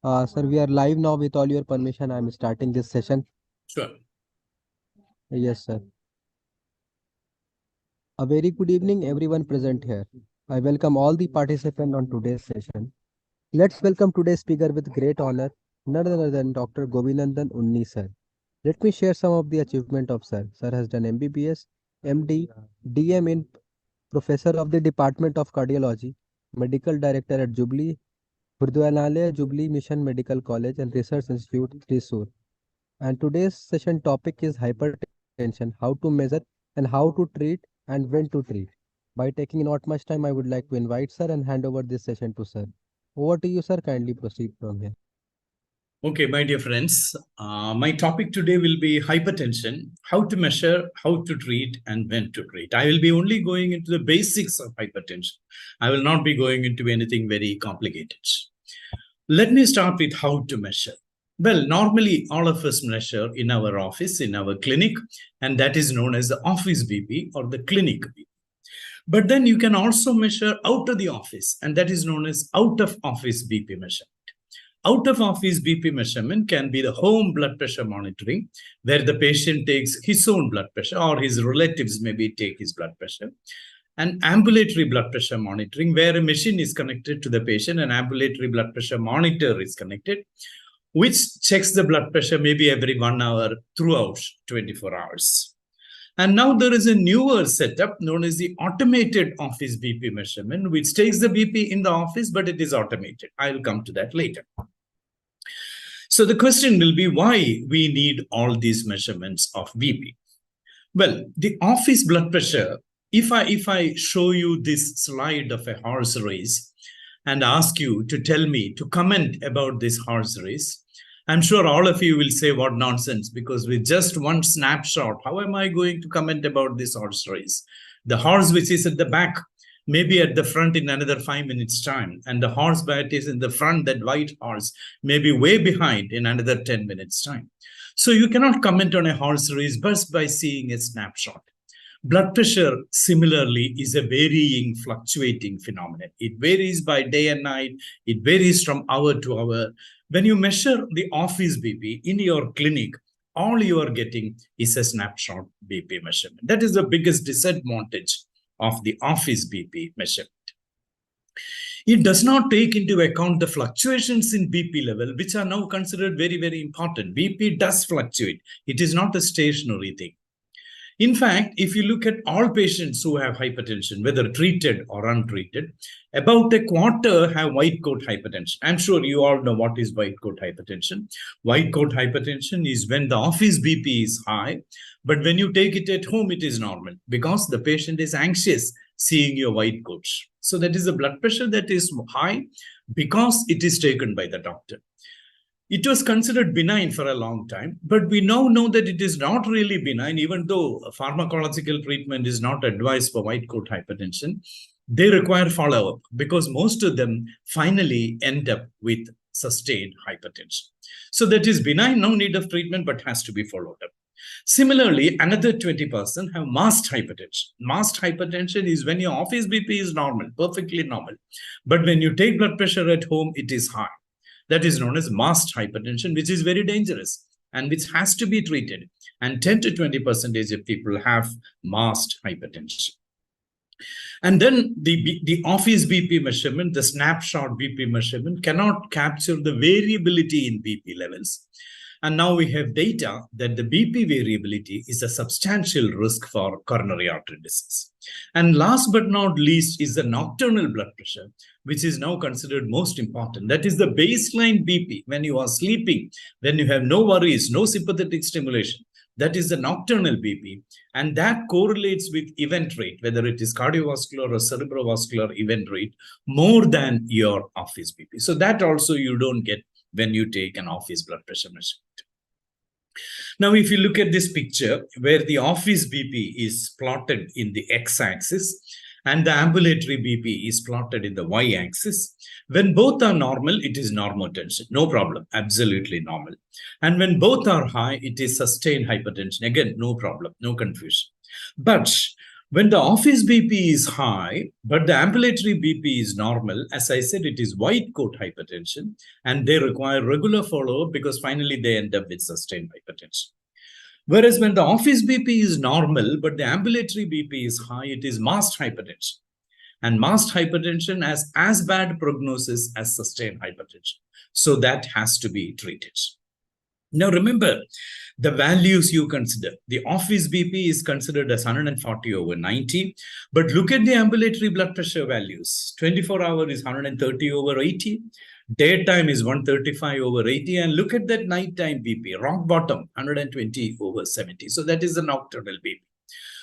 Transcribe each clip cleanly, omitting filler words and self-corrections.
Sir, we are live now. With all your permission, I am starting this session. Sure. Yes, sir. A very good evening, everyone present here. I welcome all the participants on today's session. Let's welcome today's speaker with great honor, none other than Dr. Govinandan Unni, sir. Let me share some of the achievement of sir. Sir has done MBBS, MD, DM in Professor of the Department of Cardiology, Medical Director at Jubilee Gurdwara Jubilee Mission Medical College and Research Institute, Thrissur. And today's session topic is hypertension, how to measure and how to treat and when to treat. By taking not much time, I would like to invite sir and hand over this session to sir. Over to you, sir. Kindly proceed from here. Okay, my dear friends, my topic today will be hypertension, how to measure, how to treat, and when to treat. I will be only going into the basics of hypertension. I will not be going into anything very complicated. Let me start with how to measure. Well, normally all of us measure in our office, in our clinic, and that is known as the office BP or the clinic BP. But then you can also measure out of the office, and that is known as out of office BP measurement. Out of office BP measurement can be the home blood pressure monitoring, where the patient takes his own blood pressure or his relatives maybe take his blood pressure. And ambulatory blood pressure monitoring, where a machine is connected to the patient, an ambulatory blood pressure monitor is connected, which checks the blood pressure maybe every 1 hour throughout 24 hours. And now there is a newer setup known as the automated office BP measurement, which takes the BP in the office, but it is automated. I'll come to that later. So the question will be why we need all these measurements of BP. Well, the office blood pressure, if I show you this slide of a horse race and ask you to tell me, to comment about this horse race, I'm sure all of you will say what nonsense, because with just one snapshot, how am I going to comment about this horse race? The horse which is at the back, maybe at the front in another 5 minutes time, and the horse that is in the front, that white horse, maybe way behind in another 10 minutes time. So you cannot comment on a horse race just by seeing a snapshot. Blood pressure, similarly, is a varying, fluctuating phenomenon. It varies by day and night. It varies from hour to hour. When you measure the office BP in your clinic, all you are getting is a snapshot BP measurement. That is the biggest disadvantage of the office BP measurement. It does not take into account the fluctuations in BP level, which are now considered very, very important. BP does fluctuate. It is not a stationary thing. In fact, if you look at all patients who have hypertension, whether treated or untreated, about a quarter have white coat hypertension. I'm sure you all know what is white coat hypertension. White coat hypertension is when the office BP is high, but when you take it at home, it is normal because the patient is anxious seeing your white coats. So that is the blood pressure that is high because it is taken by the doctor. It was considered benign for a long time, but we now know that it is not really benign, even though pharmacological treatment is not advised for white coat hypertension. They require follow-up because most of them finally end up with sustained hypertension. So that is benign, no need of treatment, but has to be followed up. Similarly, another 20% have masked hypertension. Masked hypertension is when your office BP is normal, perfectly normal. But when you take blood pressure at home, it is high. That is known as masked hypertension, which is very dangerous and which has to be treated. And 10 to 20% of people have masked hypertension. And then the office BP measurement, the snapshot BP measurement cannot capture the variability in BP levels. And now we have data that the BP variability is a substantial risk for coronary artery disease. And last but not least is the nocturnal blood pressure, which is now considered most important. That is the baseline BP when you are sleeping, when you have no worries, no sympathetic stimulation. That is the nocturnal BP. And that correlates with event rate, whether it is cardiovascular or cerebrovascular event rate, more than your office BP. So that also you don't get when you take an office blood pressure measurement. Now, if you look at this picture where the office BP is plotted in the x-axis and the ambulatory BP is plotted in the y-axis, when both are normal, it is normotension, no problem, absolutely normal. And when both are high, it is sustained hypertension, again, no problem, no confusion. But When the office BP is high, but the ambulatory BP is normal, as I said, it is white coat hypertension, and they require regular follow-up because finally they end up with sustained hypertension. Whereas when the office BP is normal, but the ambulatory BP is high, it is masked hypertension. And masked hypertension has as bad prognosis as sustained hypertension. So that has to be treated. Now remember, the values you consider. The office BP is considered as 140 over 90, but look at the ambulatory blood pressure values. 24-hour is 130 over 80, daytime is 135 over 80, and look at that nighttime BP, rock bottom, 120 over 70. So that is the nocturnal BP.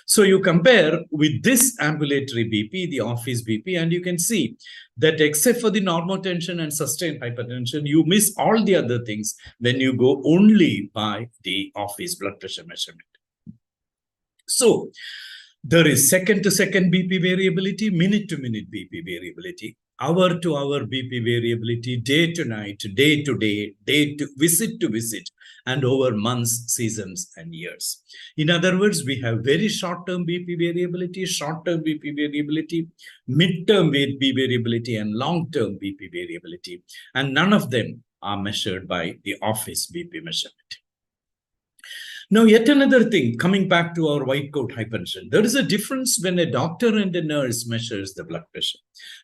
So you compare with this ambulatory BP, the office BP, and you can see that except for the normotension and sustained hypertension, you miss all the other things when you go only by the office blood pressure measurement. So there is second to second BP variability, minute to minute BP variability, hour to hour BP variability, day to night, day to day, day to visit, and over months, seasons, and years. In other words, we have very short-term BP variability, short-term BP variability, mid-term BP variability, and long-term BP variability. And none of them are measured by the office BP measurement. Now, yet another thing, coming back to our white coat hypertension, there is a difference when a doctor and a nurse measures the blood pressure.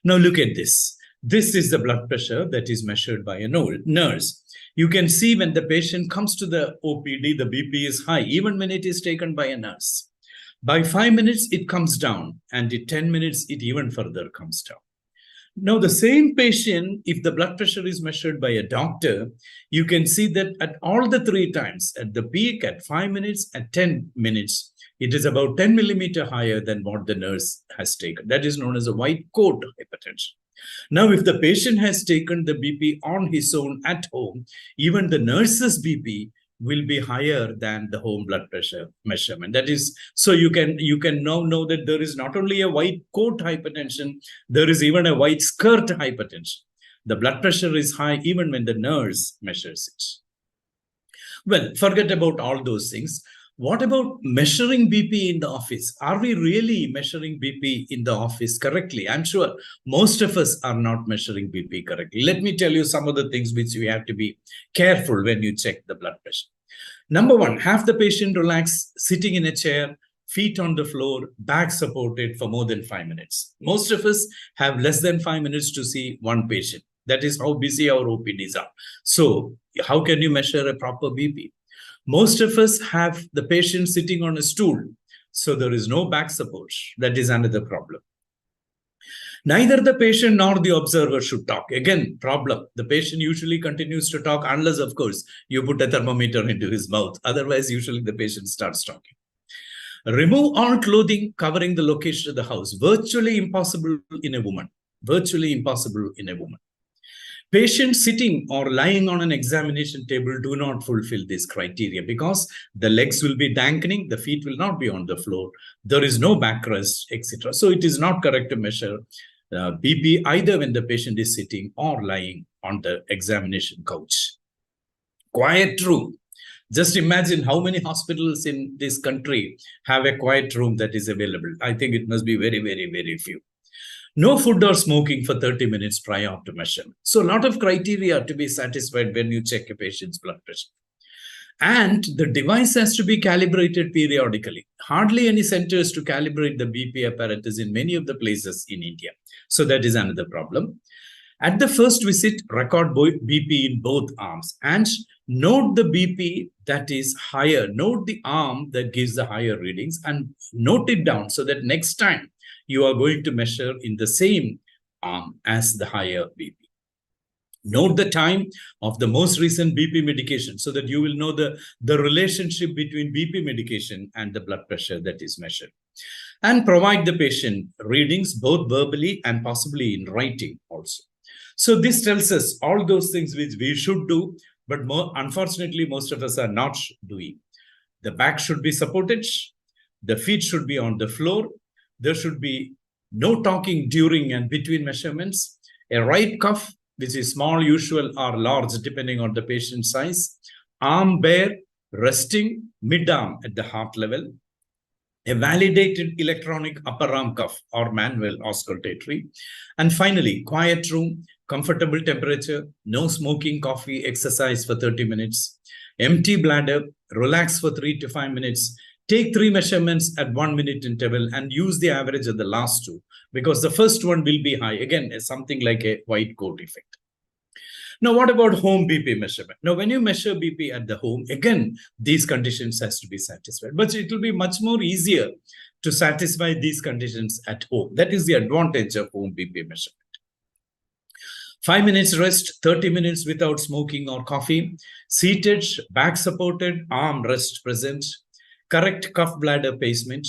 Now, look at this. This is the blood pressure that is measured by a nurse. You can see when the patient comes to the OPD, the BP is high, even when it is taken by a nurse. By 5 minutes, it comes down, and in 10 minutes, it even further comes down. Now, the same patient, if the blood pressure is measured by a doctor, you can see that at all the 3 times, at the peak, at 5 minutes, at 10 minutes, it is about 10 millimeter higher than what the nurse has taken. That is known as a white coat hypertension. Now, if the patient has taken the BP on his own at home, even the nurse's BP will be higher than the home blood pressure measurement. That is, so you can now know that there is not only a white coat hypertension, there is even a white skirt hypertension. The blood pressure is high even when the nurse measures it. Well, forget about all those things. What about measuring BP in the office? Are we really measuring BP in the office correctly? I'm sure most of us are not measuring BP correctly. Let me tell you some of the things which you have to be careful when you check the blood pressure. Number one, have the patient relax, sitting in a chair, feet on the floor, back supported for more than 5 minutes. Most of us have less than 5 minutes to see one patient. That is how busy our OPDs are. So how can you measure a proper BP? Most of us have the patient sitting on a stool, so there is no back support. That is another problem. Neither the patient nor the observer should talk. Again, problem. The patient usually continues to talk unless, of course, you put a thermometer into his mouth. Otherwise, usually the patient starts talking. Remove all clothing covering the location of the house. Virtually impossible in a woman. Virtually impossible in a woman. Patients sitting or lying on an examination table do not fulfill this criteria because the legs will be dangling, the feet will not be on the floor, there is no backrest, etc. So it is not correct to measure BP either when the patient is sitting or lying on the examination couch. Quiet room. Just imagine how many hospitals in this country have a quiet room that is available. I think it must be very, very, very few. No food or smoking for 30 minutes prior to measurement. So a lot of criteria to be satisfied when you check a patient's blood pressure. And the device has to be calibrated periodically. Hardly any centers to calibrate the BP apparatus in many of the places in India. So that is another problem. At the first visit, record BP in both arms and note the BP that is higher. Note the arm that gives the higher readings and note it down so that next time you are going to measure in the same arm as the higher BP. Note the time of the most recent BP medication so that you will know the relationship between BP medication and the blood pressure that is measured. And provide the patient readings both verbally and possibly in writing also. So this tells us all those things which we should do, but unfortunately, most of us are not doing. The back should be supported. The feet should be on the floor. There should be no talking during and between measurements. A right cuff, which is small, usual, or large, depending on the patient's size. Arm bare, resting, mid-arm at the heart level. a validated electronic upper arm cuff or manual auscultatory. And finally, quiet room, comfortable temperature, no smoking, coffee, exercise for 30 minutes, empty bladder, relax for 3 to 5 minutes, take 3 measurements at 1 minute interval and use the average of the last 2, because the first one will be high. Again, something like a white coat effect. Now, what about home BP measurement? Now, when you measure BP at the home, again, these conditions has to be satisfied. But it will be much more easier to satisfy these conditions at home. That is the advantage of home BP measurement. 5 minutes rest, 30 minutes without smoking or coffee, seated, back supported, arm rest present, correct cuff bladder placement,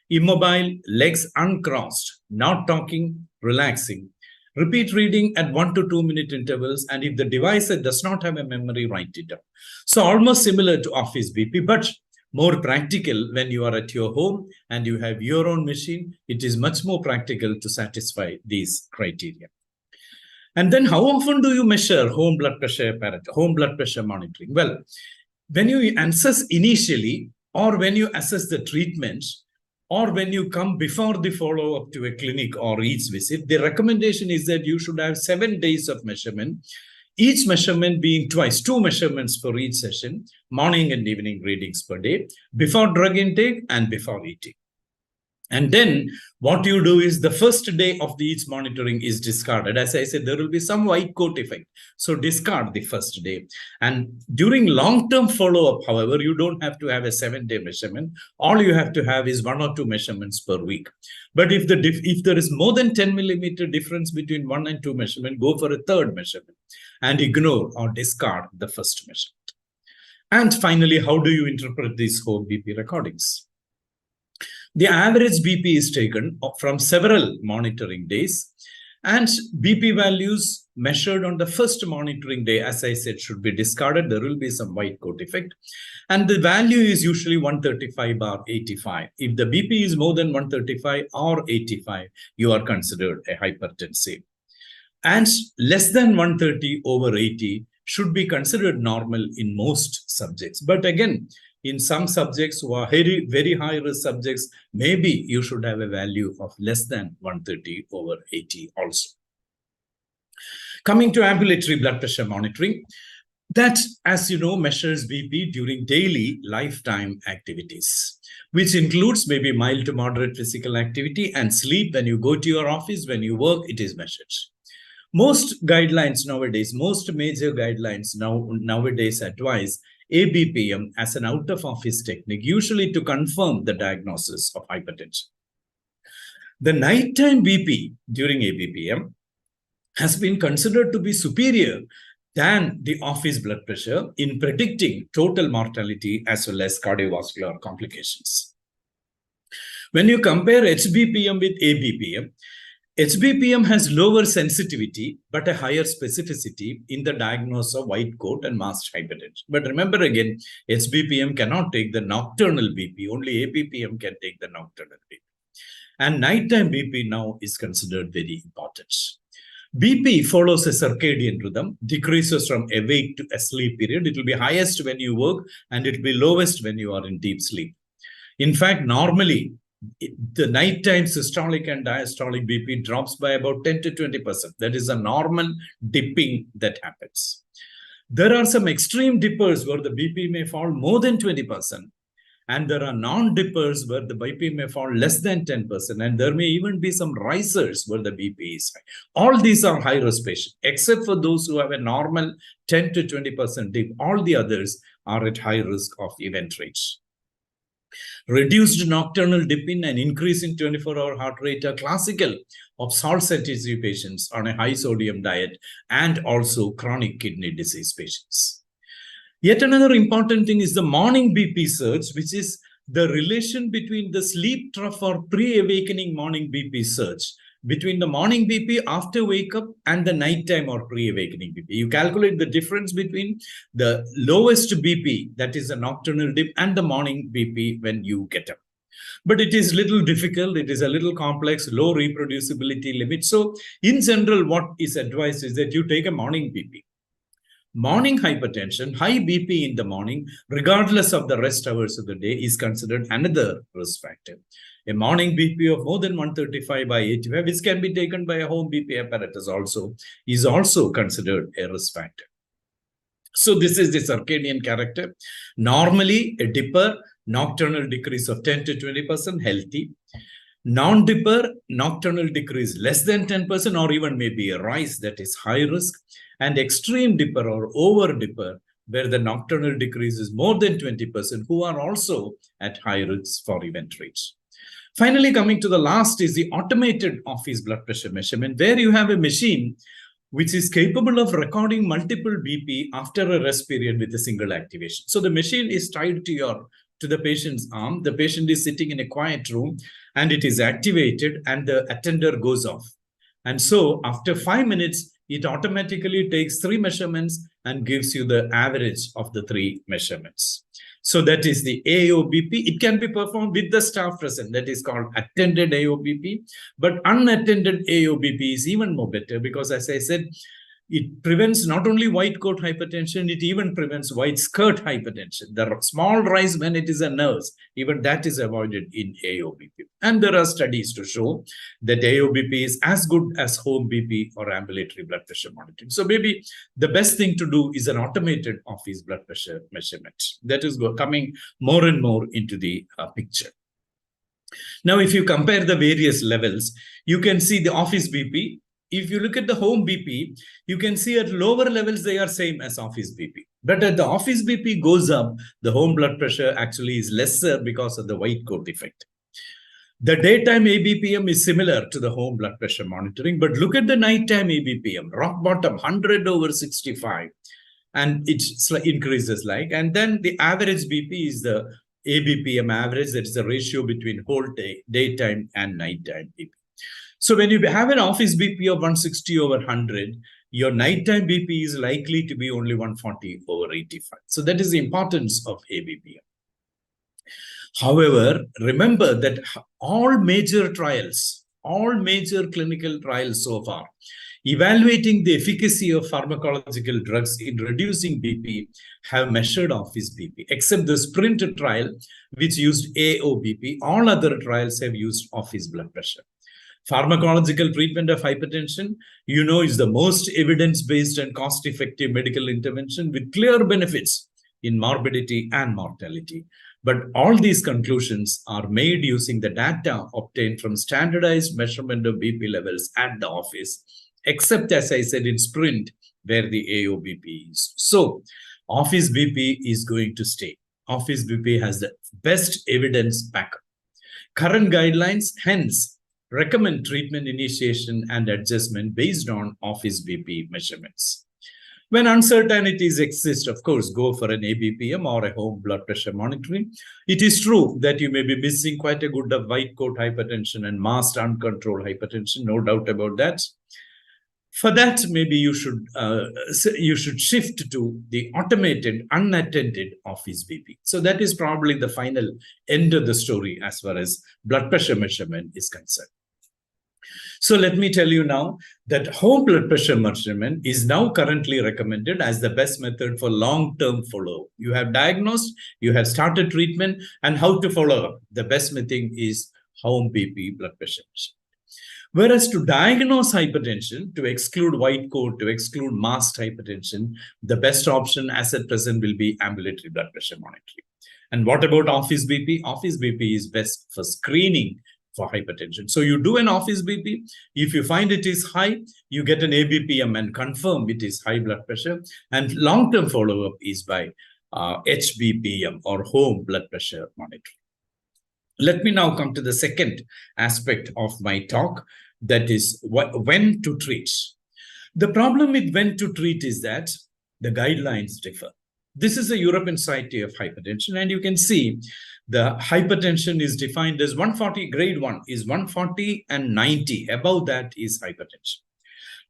immobile, legs uncrossed, not talking, relaxing. Repeat reading at 1 to 2 minute intervals, and if the device does not have a memory, write it down. So almost similar to office BP, but more practical when you are at your home and you have your own machine. It is much more practical to satisfy these criteria. And then how often do you measure home blood pressure apparatus, home blood pressure monitoring? Well, when you assess initially, or when you assess the treatments, or when you come before the follow-up to a clinic or each visit, the recommendation is that you should have 7 days of measurement, each measurement being twice, 2 measurements for each session, morning and evening readings per day, before drug intake and before eating. And then what you do is the first day of each monitoring is discarded. As I said, there will be some white coat effect. So discard the first day. And during long-term follow-up, however, you don't have to have a 7-day measurement. All you have to have is 1 or 2 measurements per week. But if there is more than 10 millimeter difference between 1 and 2 measurement, go for a 3rd measurement and ignore or discard the first measurement. And finally, how do you interpret these home BP recordings? The average BP is taken from several monitoring days, and BP values measured on the first monitoring day, as I said, should be discarded. There will be some white coat effect. And the value is usually 135/85. If the BP is more than 135 or 85, you are considered a hypertensive. And less than 130/80 should be considered normal in most subjects. But again, in some subjects who are very, very high risk subjects, maybe you should have a value of less than 130/80 also. Coming to ambulatory blood pressure monitoring, that, as you know, measures BP during daily lifetime activities, which includes maybe mild to moderate physical activity and sleep. When you go to your office, when you work, it is measured. Most guidelines nowadays, most major guidelines nowadays advise ABPM as an out-of-office technique, usually to confirm the diagnosis of hypertension. The nighttime BP during ABPM has been considered to be superior than the office blood pressure in predicting total mortality as well as cardiovascular complications. When you compare HBPM with ABPM, HBPM has lower sensitivity but a higher specificity in the diagnosis of white coat and masked hypertension. But remember again, HBPM cannot take the nocturnal BP, only ABPM can take the nocturnal BP. And nighttime BP now is considered very important. BP follows a circadian rhythm, decreases from awake to asleep period. It will be highest when you work and it will be lowest when you are in deep sleep. In fact, normally, the nighttime systolic and diastolic BP drops by about 10 to 20%. That is a normal dipping that happens. There are some extreme dippers where the BP may fall more than 20%. And there are non-dippers where the BP may fall less than 10%. And there may even be some risers where the BP is high. All these are high-risk patients, except for those who have a normal 10 to 20% dip. All the others are at high risk of event rates. Reduced nocturnal dipping and increase in 24-hour heart rate are classical of salt-sensitive patients on a high-sodium diet and also chronic kidney disease patients. Yet another important thing is the morning BP surge, which is the relation between the sleep trough or pre-awakening morning BP surge, between the morning BP after wake up and the nighttime or pre-awakening BP. You calculate the difference between the lowest BP, that is a nocturnal dip, and the morning BP when you get up. But it is little difficult, it is a little complex, low reproducibility limit. So in general, what is advised is that you take a morning BP. Morning hypertension, high BP in the morning, regardless of the rest hours of the day, is considered another risk factor. A morning BP of more than 135 by 85, which can be taken by a home BP apparatus also, is also considered a risk factor. So this is the circadian character. Normally, a dipper, nocturnal decrease of 10 to 20%, healthy. Non-dipper, nocturnal decrease less than 10% or even maybe a rise, that is high risk. And extreme dipper or over dipper, where the nocturnal decrease is more than 20%, who are also at high risk for event rates. Finally, coming to the last is the automated office blood pressure measurement, where you have a machine which is capable of recording multiple BP after a rest period with a single activation. So the machine is tied to the patient's arm. The patient is sitting in a quiet room and it is activated and the attender goes off. And so after 5 minutes, it automatically takes 3 measurements and gives you the average of the 3 measurements. So that is the AOBP. It can be performed with the staff present. That is called attended AOBP. But unattended AOBP is even more better because, as I said, it prevents not only white coat hypertension, it even prevents white skirt hypertension. The small rise when it is a nurse, even that is avoided in AOBP. And there are studies to show that AOBP is as good as home BP or ambulatory blood pressure monitoring. So maybe the best thing to do is an automated office blood pressure measurement. That is coming more and more into the picture. Now, if you compare the various levels, you can see the office BP. If you look at the home BP, you can see at lower levels, they are same as office BP. But as the office BP goes up, the home blood pressure actually is lesser because of the white coat effect. The daytime ABPM is similar to the home blood pressure monitoring, but look at the nighttime ABPM, rock bottom, 100 over 65, and it increases like, and then the average BP is the ABPM average, that is the ratio between whole day, daytime and nighttime BP. So when you have an office BP of 160 over 100, your nighttime BP is likely to be only 140 over 85. So that is the importance of ABPM. However, remember that all major clinical trials so far, evaluating the efficacy of pharmacological drugs in reducing BP have measured office BP, except the SPRINT trial, which used AOBP. All other trials have used office blood pressure. Pharmacological treatment of hypertension, is the most evidence-based and cost-effective medical intervention with clear benefits in morbidity and mortality. But all these conclusions are made using the data obtained from standardized measurement of BP levels at the office, except, as I said, in SPRINT, where the AOBP is. So, office BP is going to stay. Office BP has the best evidence backup. Current guidelines, hence, recommend treatment initiation and adjustment based on office BP measurements. When uncertainties exist, of course, go for an ABPM or a home blood pressure monitoring. It is true that you may be missing quite a good of white coat hypertension and masked uncontrolled hypertension, no doubt about that. For that, maybe you should shift to the automated, unattended office BP. So that is probably the final end of the story as far as blood pressure measurement is concerned. So let me tell you now that home blood pressure measurement is now currently recommended as the best method for long-term follow-up. You have diagnosed, you have started treatment, and how to follow up. The best method is home BP blood pressure measurement. Whereas to diagnose hypertension, to exclude white coat, to exclude masked hypertension, the best option as at present will be ambulatory blood pressure monitoring. And what about office BP? Office BP is best for screening for hypertension. So you do an office BP. If you find it is high, you get an ABPM and confirm it is high blood pressure. And long-term follow-up is by HBPM or home blood pressure monitoring. Let me now come to the second aspect of my talk, that is when to treat. The problem with when to treat is that the guidelines differ. This is the European Society of Hypertension, and you can see the hypertension is defined as 140, grade 1 is 140 and 90. Above that is hypertension.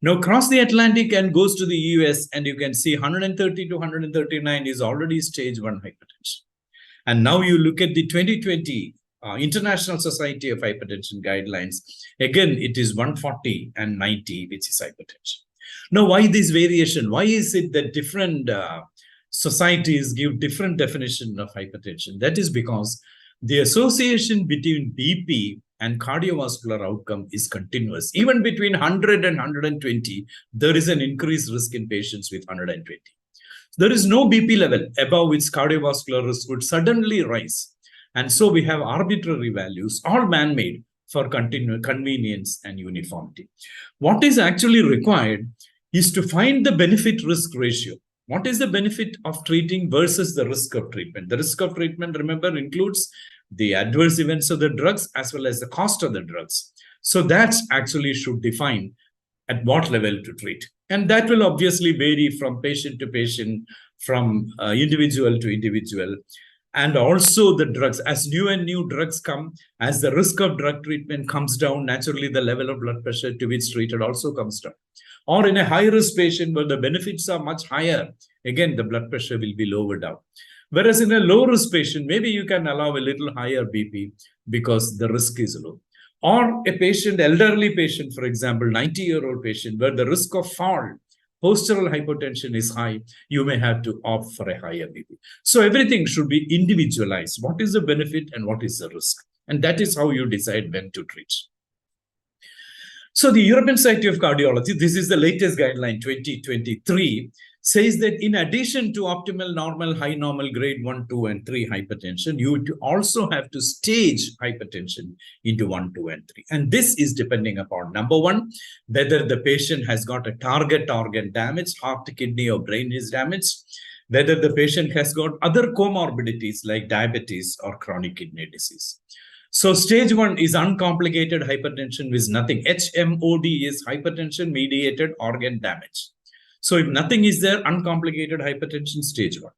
Now cross the Atlantic and goes to the US, and you can see 130 to 139 is already stage 1 hypertension. And now you look at the 2020 International Society of Hypertension guidelines. Again, it is 140 and 90, which is hypertension. Now, why this variation? Why is it that different societies give different definition of hypertension? That is because the association between BP and cardiovascular outcome is continuous. Even between 100 and 120, there is an increased risk in patients with 120. There is no BP level above which cardiovascular risk would suddenly rise. And so we have arbitrary values, all man-made, for convenience and uniformity. What is actually required is to find the benefit-risk ratio. What is the benefit of treating versus the risk of treatment? The risk of treatment, remember, includes the adverse events of the drugs as well as the cost of the drugs. So that actually should define at what level to treat. And that will obviously vary from patient to patient, from individual to individual. And also the drugs, as new drugs come, as the risk of drug treatment comes down, naturally the level of blood pressure to which treated also comes down. Or in a high-risk patient where the benefits are much higher, again, the blood pressure will be lowered down. Whereas in a low-risk patient, maybe you can allow a little higher BP because the risk is low. Or a patient, elderly patient, for example, 90-year-old patient, where the risk of fall, postural hypertension is high, you may have to opt for a higher BP. So everything should be individualized. What is the benefit and what is the risk? And that is how you decide when to treat. So the European Society of Cardiology, this is the latest guideline, 2023, says that in addition to optimal, normal, high normal, grade 1, 2, and 3 hypertension, you also have to stage hypertension into 1, 2, and 3. And this is depending upon, number one, whether the patient has got a target organ damage, heart, kidney, or brain is damaged, whether the patient has got other comorbidities like diabetes or chronic kidney disease. So stage 1 is uncomplicated hypertension with nothing. HMOD is hypertension-mediated organ damage. So if nothing is there, uncomplicated hypertension, stage 1.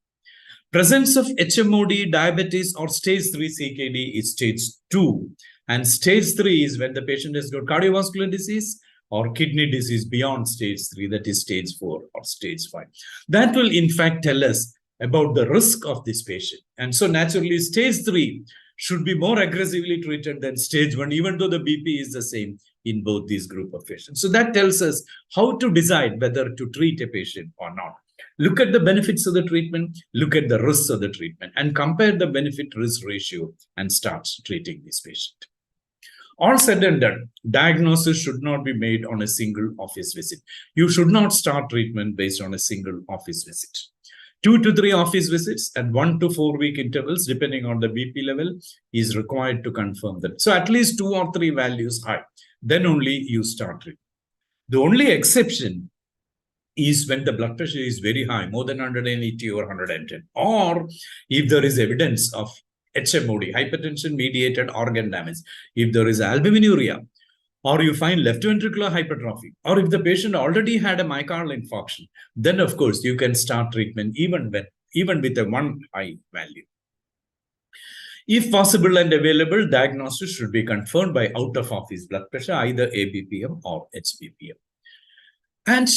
Presence of HMOD, diabetes, or stage 3 CKD is stage 2. And stage 3 is when the patient has got cardiovascular disease or kidney disease beyond stage 3, that is stage 4 or stage 5. That will in fact tell us about the risk of this patient. And so naturally, stage 3 should be more aggressively treated than stage 1, even though the BP is the same in both these group of patients. So that tells us how to decide whether to treat a patient or not. Look at the benefits of the treatment, look at the risks of the treatment, and compare the benefit-risk ratio and start treating this patient. All said and done, diagnosis should not be made on a single office visit. You should not start treatment based on a single office visit. 2 to 3 office visits at 1 to 4 week intervals, depending on the BP level, is required to confirm that. So at least 2 or 3 values high, then only you start treatment. The only exception is when the blood pressure is very high, more than 180 or 110, or if there is evidence of HMOD, hypertension-mediated organ damage, if there is albuminuria, or you find left ventricular hypertrophy, or if the patient already had a myocardial infarction, then of course you can start treatment even with a 1 high value. If possible and available, diagnosis should be confirmed by out-of-office blood pressure, either ABPM or HBPM. And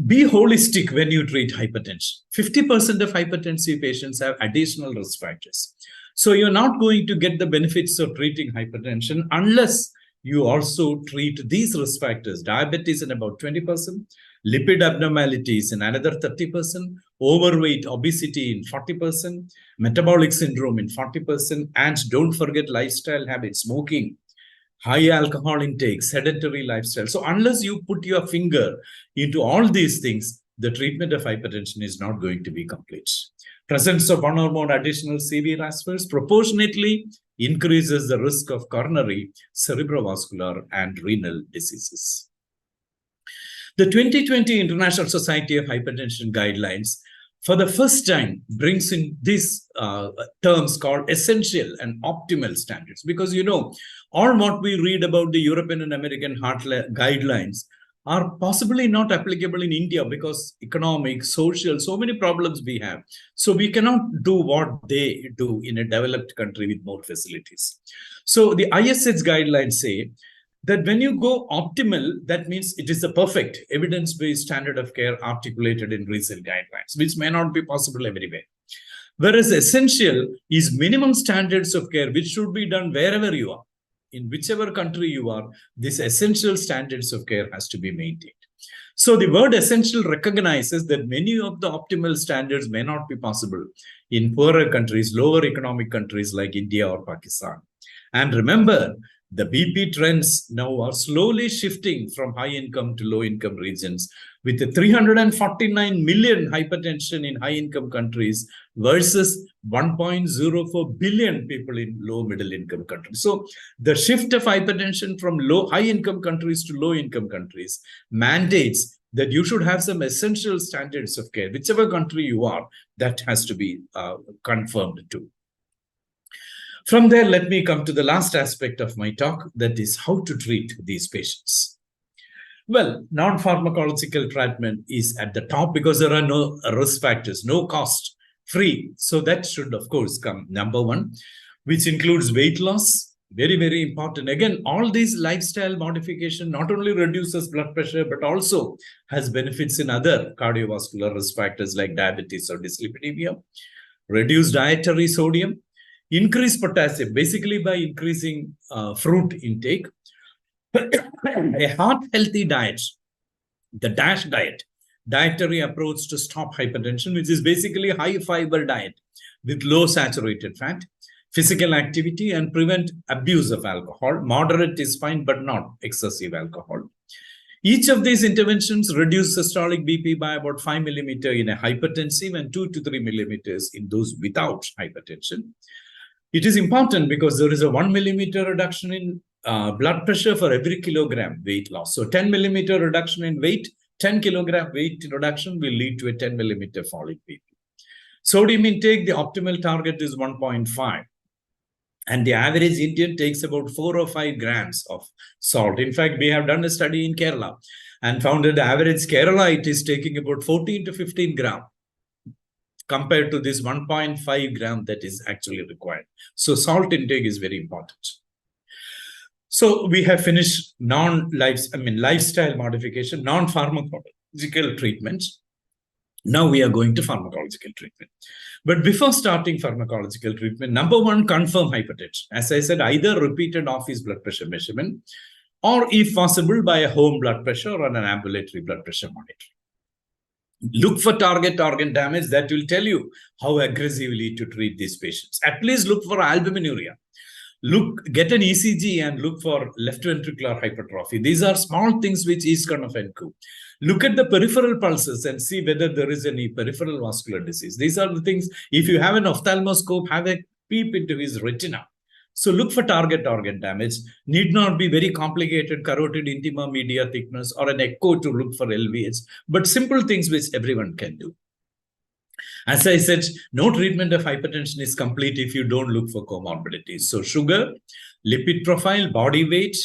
be holistic when you treat hypertension. 50% of hypertensive patients have additional risk factors. So you're not going to get the benefits of treating hypertension unless you also treat these risk factors: diabetes in about 20%, lipid abnormalities in another 30%, overweight, obesity in 40%, metabolic syndrome in 40%, and don't forget lifestyle habits, smoking, high alcohol intake, sedentary lifestyle. So unless you put your finger into all these things, the treatment of hypertension is not going to be complete. Presence of 1 or more additional severe aspects proportionately increases the risk of coronary, cerebrovascular, and renal diseases. The 2020 International Society of Hypertension guidelines, for the first time, brings in these terms called essential and optimal standards. Because, you know, all what we read about the European and American heart guidelines are possibly not applicable in India because economic, social, so many problems we have. So we cannot do what they do in a developed country with more facilities. So the ISH guidelines say that when you go optimal, that means it is the perfect evidence-based standard of care articulated in recent guidelines, which may not be possible everywhere. Whereas essential is minimum standards of care, which should be done wherever you are. In whichever country you are, this essential standards of care has to be maintained. So the word essential recognizes that many of the optimal standards may not be possible in poorer countries, lower economic countries like India or Pakistan. And remember, the BP trends now are slowly shifting from high income to low income regions, with the 349 million hypertension in high income countries versus 1.04 billion people in low middle income countries. So the shift of hypertension from high income countries to low income countries mandates that you should have some essential standards of care. Whichever country you are, that has to be confirmed too. From there, let me come to the last aspect of my talk, that is how to treat these patients. Well, non-pharmacological treatment is at the top because there are no risk factors, no cost, free. So that should, of course, come number one, which includes weight loss. Very, very important. Again, all these lifestyle modification not only reduces blood pressure, but also has benefits in other cardiovascular risk factors like diabetes or dyslipidemia. Reduce dietary sodium, increase potassium, basically by increasing fruit intake. A heart-healthy diet, the DASH diet, dietary approach to stop hypertension, which is basically high-fiber diet with low saturated fat, physical activity, and prevent abuse of alcohol. Moderate is fine, but not excessive alcohol. Each of these interventions reduce systolic BP by about 5 millimeter in a hypertensive and 2 to 3 millimeters in those without hypertension. It is important because there is a 1 millimeter reduction in blood pressure for every kilogram weight loss. So 10 millimeter reduction in weight, 10 kilogram weight reduction will lead to a 10 millimeter fall in BP. Sodium intake, the optimal target is 1.5. And the average Indian takes about 4 or 5 grams of salt. In fact, we have done a study in Kerala and found that the average Kerala, it is taking about 14 to 15 grams compared to this 1.5 gram that is actually required. So salt intake is very important. So we have finished lifestyle modification, non-pharmacological treatments. Now we are going to pharmacological treatment. But before starting pharmacological treatment, number one, confirm hypertension. As I said, either repeated office blood pressure measurement, or if possible, by a home blood pressure or an ambulatory blood pressure monitoring. Look for target organ damage. That will tell you how aggressively to treat these patients. At least look for albuminuria. Get an ECG and look for left ventricular hypertrophy. These are small things which is kind of NQ. Look at the peripheral pulses and see whether there is any peripheral vascular disease. These are the things, if you have an ophthalmoscope, have a peep into his retina. So look for target organ damage. Need not be very complicated carotid intima media thickness or an echo to look for LVH, but simple things which everyone can do. As I said, no treatment of hypertension is complete if you don't look for comorbidities. So sugar, lipid profile, body weight,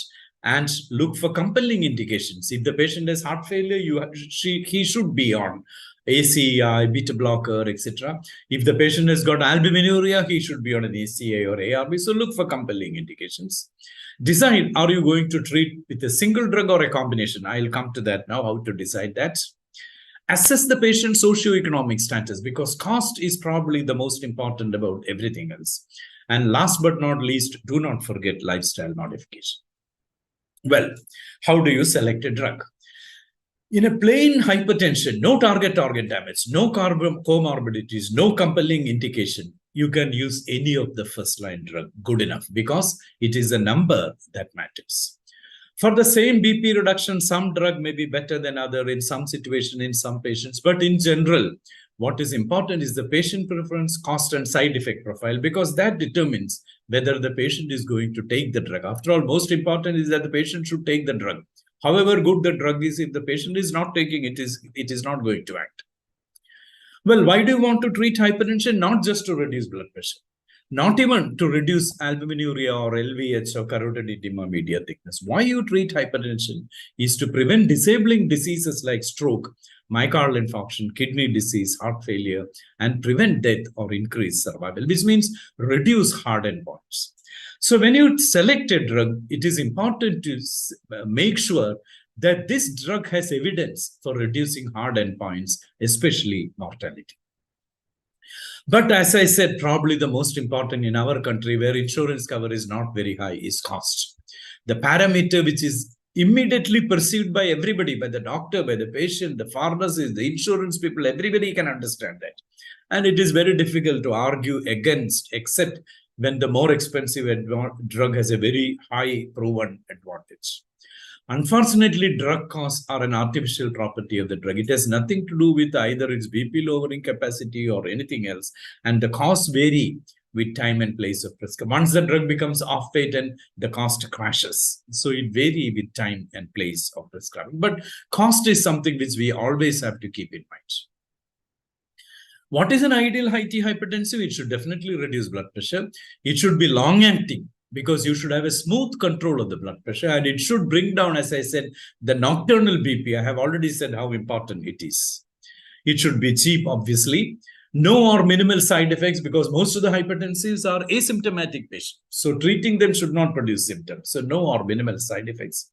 and look for compelling indications. If the patient has heart failure, he should be on ACI, beta blocker, etc. If the patient has got albuminuria, he should be on an ACI or ARB. So look for compelling indications. Decide, are you going to treat with a single drug or a combination? I'll come to that now, how to decide that. Assess the patient's socioeconomic status, because cost is probably the most important about everything else. And last but not least, do not forget lifestyle modification. Well, how do you select a drug? In a plain hypertension, no target organ damage, no comorbidities, no compelling indication, you can use any of the first-line drug, good enough, because it is a number that matters. For the same BP reduction, some drug may be better than other in some situation, in some patients. But in general, what is important is the patient preference, cost, and side effect profile, because that determines whether the patient is going to take the drug. After all, most important is that the patient should take the drug. However good the drug is, if the patient is not taking it, it is not going to act. Well, why do you want to treat hypertension? Not just to reduce blood pressure, not even to reduce albuminuria or LVH or carotid intima media thickness. Why you treat hypertension is to prevent disabling diseases like stroke, myocardial infarction, kidney disease, heart failure, and prevent death or increase survival, which means reduce hard endpoints. So when you select a drug, it is important to make sure that this drug has evidence for reducing hard endpoints, especially mortality. But as I said, probably the most important in our country, where insurance cover is not very high, is cost. The parameter which is immediately perceived by everybody, by the doctor, by the patient, the pharmacist, the insurance people, everybody can understand that. And it is very difficult to argue against, except when the more expensive drug has a very high proven advantage. Unfortunately, drug costs are an artificial property of the drug. It has nothing to do with either its BP lowering capacity or anything else. And the costs vary with time and place of prescription. Once the drug becomes off patent, the cost crashes. So it varies with time and place of prescribing. But cost is something which we always have to keep in mind. What is an ideal hypertensive? It should definitely reduce blood pressure. It should be long-acting, because you should have a smooth control of the blood pressure, and it should bring down, as I said, the nocturnal BP. I have already said how important it is. It should be cheap, obviously. No or minimal side effects, because most of the hypertensives are asymptomatic patients. So treating them should not produce symptoms. So no or minimal side effects.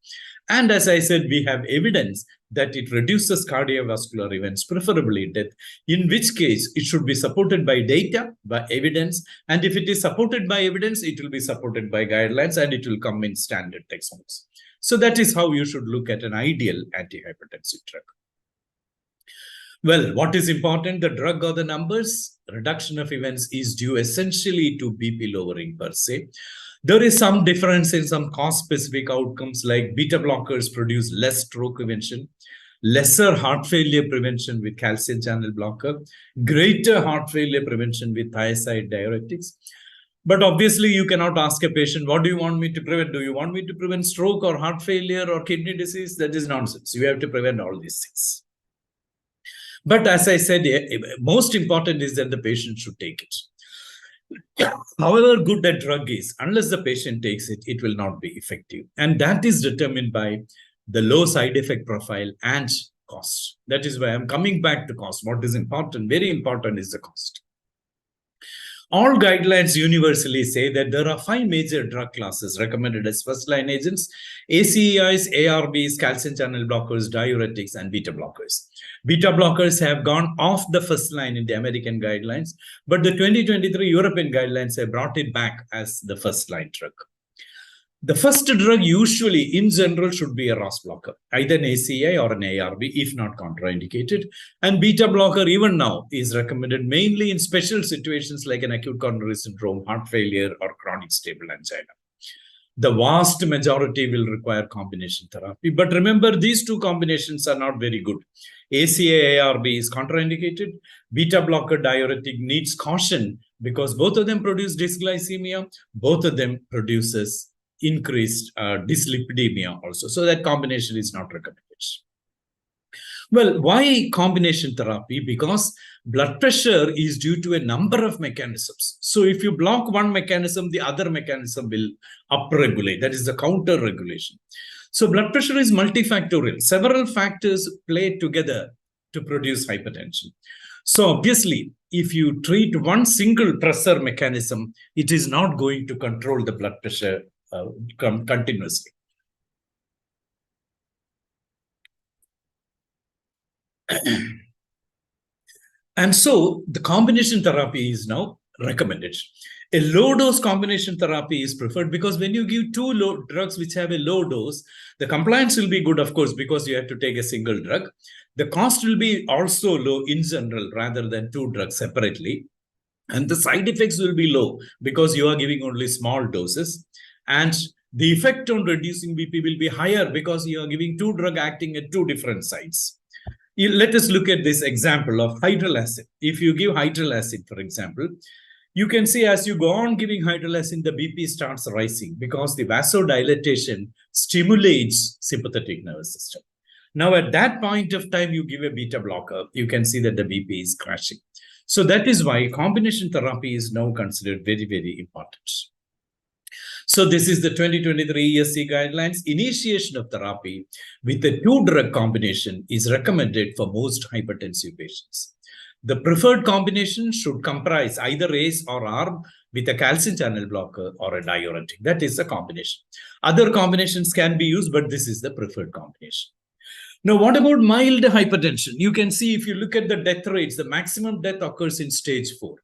And as I said, we have evidence that it reduces cardiovascular events, preferably death, in which case it should be supported by data, by evidence. And if it is supported by evidence, it will be supported by guidelines, and it will come in standard textbooks. So that is how you should look at an ideal antihypertensive drug. Well, what is important, the drug or the numbers? Reduction of events is due essentially to BP lowering per se. There is some difference in some cause-specific outcomes, like beta blockers produce less stroke prevention, lesser heart failure prevention with calcium channel blocker, greater heart failure prevention with thiazide diuretics. But obviously, you cannot ask a patient, what do you want me to prevent? Do you want me to prevent stroke or heart failure or kidney disease? That is nonsense. You have to prevent all these things. But as I said, most important is that the patient should take it. However good a drug is, unless the patient takes it, it will not be effective. And that is determined by the low side effect profile and cost. That is why I'm coming back to cost. What is important, very important, is the cost. All guidelines universally say that there are 5 major drug classes recommended as first-line agents: ACEIs, ARBs, calcium channel blockers, diuretics, and beta blockers. Beta blockers have gone off the first line in the American guidelines, but the 2023 European guidelines have brought it back as the first-line drug. The first drug usually, in general, should be a ROS blocker, either an ACEI or an ARB, if not contraindicated. And beta blocker, even now, is recommended mainly in special situations like an acute coronary syndrome, heart failure, or chronic stable angina. The vast majority will require combination therapy. But remember, these two combinations are not very good. ACEI ARB is contraindicated. Beta blocker diuretic needs caution because both of them produce dysglycemia. Both of them produces increased dyslipidemia also. So that combination is not recommended. Well, why combination therapy? Because blood pressure is due to a number of mechanisms. So if you block one mechanism, the other mechanism will upregulate. That is the counter regulation. So blood pressure is multifactorial. Several factors play together to produce hypertension. So obviously, if you treat one single pressor mechanism, it is not going to control the blood pressure continuously. And so the combination therapy is now recommended. A low dose combination therapy is preferred because when you give two drugs which have a low dose, the compliance will be good, of course, because you have to take a single drug. The cost will be also low in general rather than two drugs separately. And the side effects will be low because you are giving only small doses. And the effect on reducing BP will be higher because you are giving two drugs acting at two different sites. Let us look at this example of hydral acid. If you give hydral acid, for example, you can see as you go on giving hydral acid, the BP starts rising because the vasodilatation stimulates sympathetic nervous system. Now, at that point of time, you give a beta blocker, you can see that the BP is crashing. So that is why combination therapy is now considered very, very important. So this is the 2023 ESC guidelines. Initiation of therapy with a two-drug combination is recommended for most hypertensive patients. The preferred combination should comprise either ACE or ARB with a calcium channel blocker or a diuretic. That is the combination. Other combinations can be used, but this is the preferred combination. Now, what about mild hypertension? You can see if you look at the death rates, the maximum death occurs in stage 4.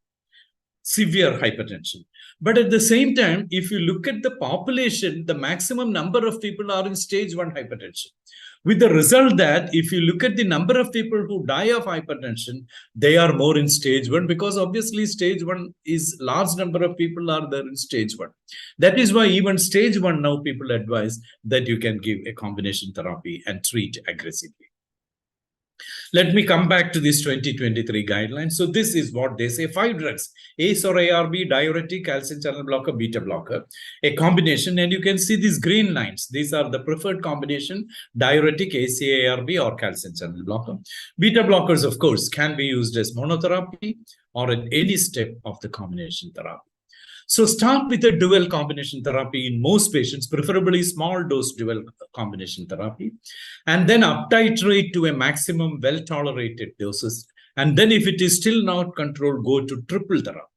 Severe hypertension. But at the same time, if you look at the population, the maximum number of people are in stage 1 hypertension. With the result that if you look at the number of people who die of hypertension, they are more in stage 1, because obviously stage 1 is large number of people are there in stage 1. That is why even stage 1 now people advise that you can give a combination therapy and treat aggressively. Let me come back to this 2023 guidelines. So this is what they say: 5 drugs, ACE or ARB, diuretic, calcium channel blocker, beta blocker, a combination. And you can see these green lines. These are the preferred combination: diuretic, ACE, ARB, or calcium channel blocker. Beta blockers, of course, can be used as monotherapy or at any step of the combination therapy. So start with a dual combination therapy in most patients, preferably small dose dual combination therapy, and then up titrate to a maximum well-tolerated doses. And then if it is still not controlled, go to triple therapy.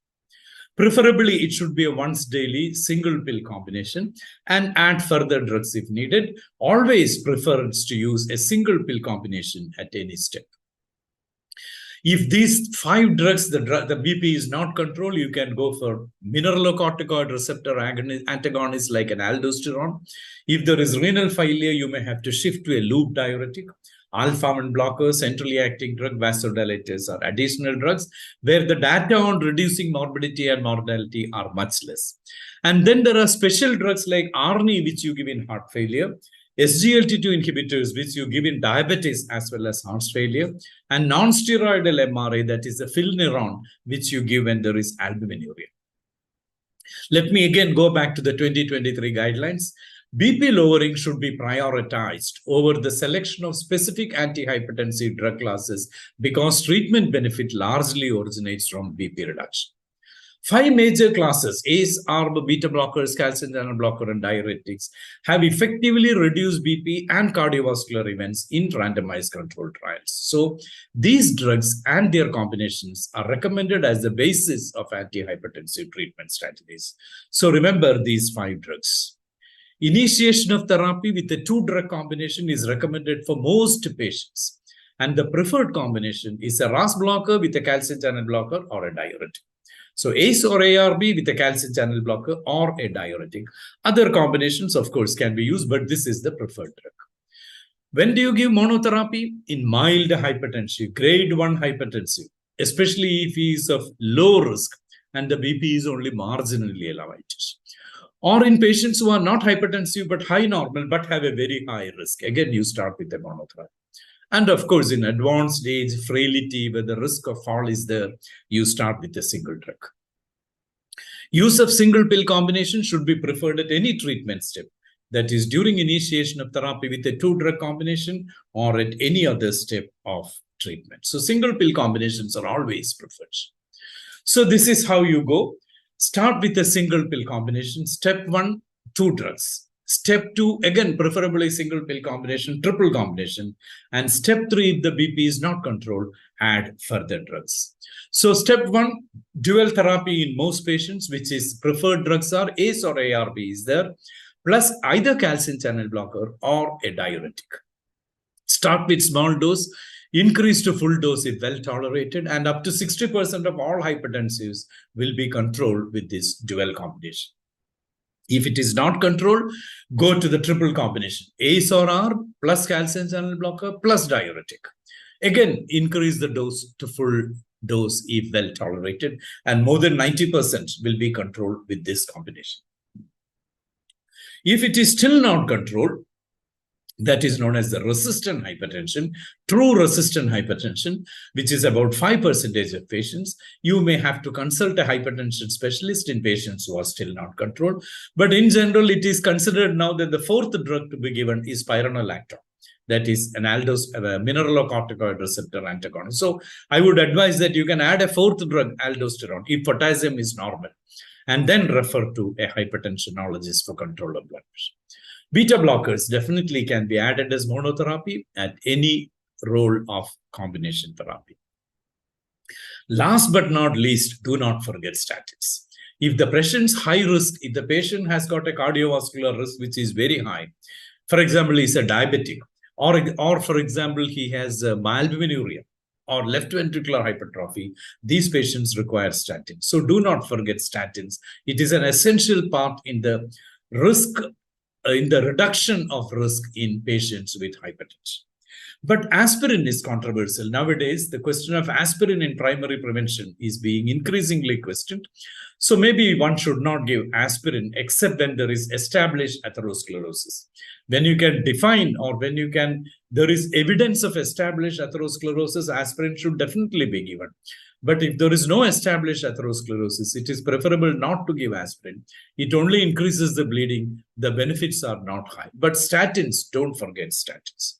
Preferably, it should be a once daily single pill combination, and add further drugs if needed. Always prefers to use a single pill combination at any step. If these 5 drugs, the BP is not controlled, you can go for mineralocorticoid receptor antagonist like an aldosterone. If there is renal failure, you may have to shift to a loop diuretic. Alpha-1 blockers, centrally acting drug, vasodilators are additional drugs where the data on reducing morbidity and mortality are much less. And then there are special drugs like ARNI, which you give in heart failure, SGLT2 inhibitors, which you give in diabetes as well as heart failure, and non-steroidal MRA, that is the filneron, which you give when there is albuminuria. Let me again go back to the 2023 guidelines. BP lowering should be prioritized over the selection of specific antihypertensive drug classes because treatment benefit largely originates from BP reduction. 5 major classes, ACE, ARB, beta blockers, calcium channel blocker, and diuretics, have effectively reduced BP and cardiovascular events in randomized controlled trials. So these drugs and their combinations are recommended as the basis of antihypertensive treatment strategies. So remember these 5 drugs. Initiation of therapy with a 2-drug combination is recommended for most patients. And the preferred combination is a RAS blocker with a calcium channel blocker or a diuretic. So ACE or ARB with a calcium channel blocker or a diuretic. Other combinations, of course, can be used, but this is the preferred drug. When do you give monotherapy? In mild hypertension, grade 1 hypertensive, especially if he is of low risk and the BP is only marginally elevated. Or in patients who are not hypertensive but high normal but have a very high risk. Again, you start with a monotherapy. And of course, in advanced age, frailty, where the risk of fall is there, you start with a single drug. Use of single pill combination should be preferred at any treatment step. That is during initiation of therapy with a 2-drug combination or at any other step of treatment. So single pill combinations are always preferred. So this is how you go. Start with a single pill combination. Step 1, 2 drugs. Step 2, again, preferably single pill combination, triple combination. And step 3, if the BP is not controlled, add further drugs. So step 1, dual therapy in most patients, which is preferred drugs are ACE or ARB is there, plus either calcium channel blocker or a diuretic. Start with small dose, increase to full dose if well tolerated, and up to 60% of all hypertensives will be controlled with this dual combination. If it is not controlled, go to the triple combination, ACE or ARB plus calcium channel blocker plus diuretic. Again, increase the dose to full dose if well tolerated, and more than 90% will be controlled with this combination. If it is still not controlled, that is known as the resistant hypertension, true resistant hypertension, which is about 5% of patients. You may have to consult a hypertension specialist in patients who are still not controlled. But in general, it is considered now that the 4th drug to be given is spironolactone. That is an mineralocorticoid receptor antagonist. So I would advise that you can add a 4th drug, aldosterone, if potassium is normal, and then refer to a hypertensionologist for control of blood pressure. Beta blockers definitely can be added as monotherapy at any role of combination therapy. Last but not least, do not forget statins. If the patient's high risk, if the patient has got a cardiovascular risk which is very high, for example, he's a diabetic, or for example, he has albuminuria, or left ventricular hypertrophy, these patients require statins. So do not forget statins. It is an essential part in the risk, in the reduction of risk in patients with hypertension. But aspirin is controversial. Nowadays, the question of aspirin in primary prevention is being increasingly questioned. So maybe one should not give aspirin except when there is established atherosclerosis. When you can define, or when there is evidence of established atherosclerosis, aspirin should definitely be given. But if there is no established atherosclerosis, it is preferable not to give aspirin. It only increases the bleeding. The benefits are not high. But statins, don't forget statins.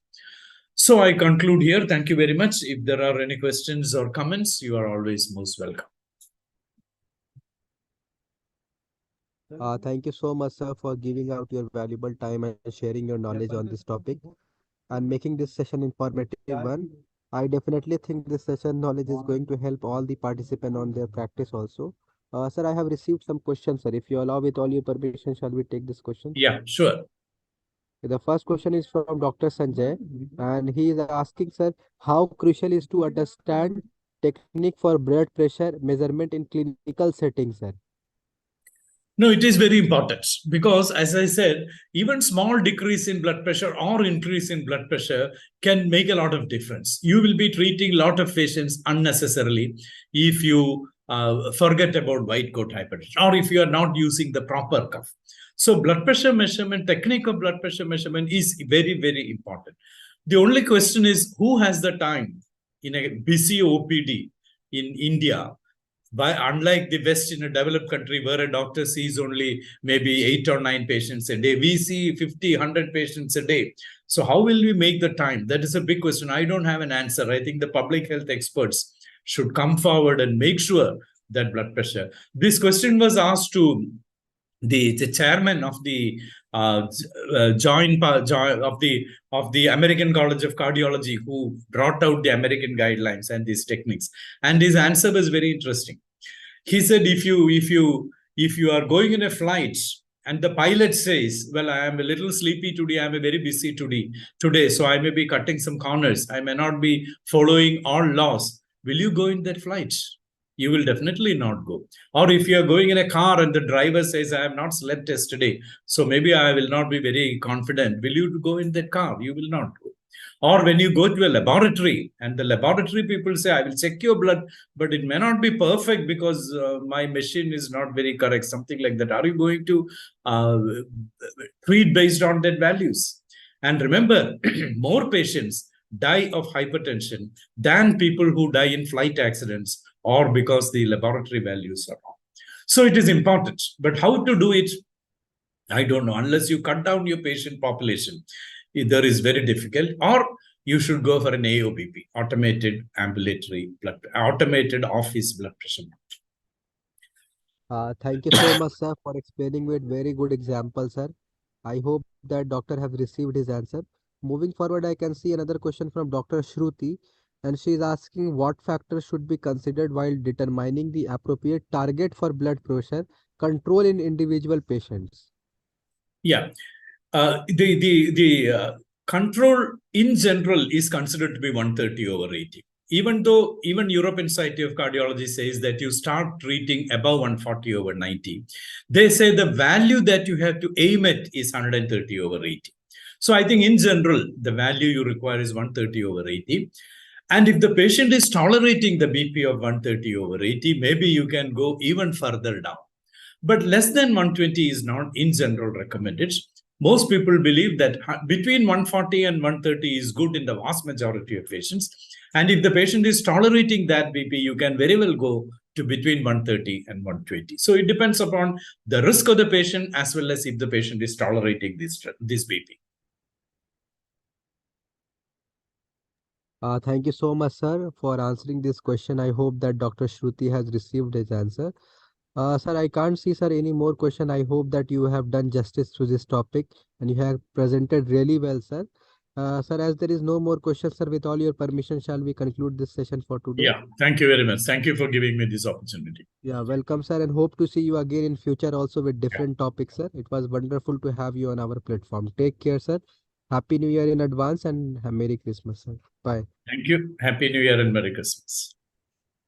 So I conclude here. Thank you very much. If there are any questions or comments, you are always most welcome. Thank you so much, sir, for giving out your valuable time and sharing your knowledge on this topic and making this session informative one. I definitely think this session knowledge is going to help all the participants on their practice also. Sir, I have received some questions, sir. If you allow, with all your permission, shall we take this question? Yeah, sure. The first question is from Dr. Sanjay, and he is asking, sir, how crucial is to understand technique for blood pressure measurement in clinical settings, sir? No, it is very important because, as I said, even small decrease in blood pressure or increase in blood pressure can make a lot of difference. You will be treating a lot of patients unnecessarily if you forget about white coat hypertension, or if you are not using the proper cuff. So blood pressure measurement, technique of blood pressure measurement is very, very important. The only question is, who has the time in a busy OPD in India? Unlike the West, in a developed country where a doctor sees only maybe 8 or 9 patients a day, we see 50, 100 patients a day. So how will we make the time? That is a big question. I don't have an answer. I think the public health experts should come forward and make sure that blood pressure. This question was asked to the chairman of the joint of the American College of Cardiology, who brought out the American guidelines and these techniques, and his answer was very interesting. He said, if you are going in a flight and the pilot says, well, I am a little sleepy today, I am very busy today, so I may be cutting some corners, I may not be following all laws, will you go in that flight? You will definitely not go. Or if you are going in a car and the driver says, I have not slept yesterday, so maybe I will not be very confident, will you go in that car? You will not go. Or when you go to a laboratory and the laboratory people say, I will check your blood, but it may not be perfect because my machine is not very correct, something like that. Are you going to treat based on that values? And remember, more patients die of hypertension than people who die in flight accidents or because the laboratory values are wrong. So it is important. But how to do it? I don't know. Unless you cut down your patient population, either is very difficult, or you should go for an AOBP, automated office blood pressure. Thank you so much, sir, for explaining with very good example, sir. I hope that doctor have received his answer. Moving forward, I can see another question from Dr. Shruti, and she is asking what factors should be considered while determining the appropriate target for blood pressure control in individual patients. Yeah, the control in general is considered to be 130/80. Even though European Society of Cardiology says that you start treating above 140/90, they say the value that you have to aim at is 130/80. So I think in general, the value you require is 130/80. And if the patient is tolerating the BP of 130/80, maybe you can go even further down. But less than 120 is not in general recommended. Most people believe that between 140 and 130 is good in the vast majority of patients. And if the patient is tolerating that BP, you can very well go to between 130 and 120. So it depends upon the risk of the patient as well as if the patient is tolerating this BP. Thank you so much, sir, for answering this question. I hope that Dr. Shruti has received his answer. Sir, I can't see, sir, any more question. I hope that you have done justice to this topic and you have presented really well, sir. Sir, as there is no more questions, sir, with all your permission, shall we conclude this session for today? Yeah, thank you very much. Thank you for giving me this opportunity. Yeah, welcome, sir, and hope to see you again in future also with different topics, sir. It was wonderful to have you on our platform. Take care, sir. Happy New Year in advance and Merry Christmas, sir. Bye. Thank you. Happy New Year and Merry Christmas.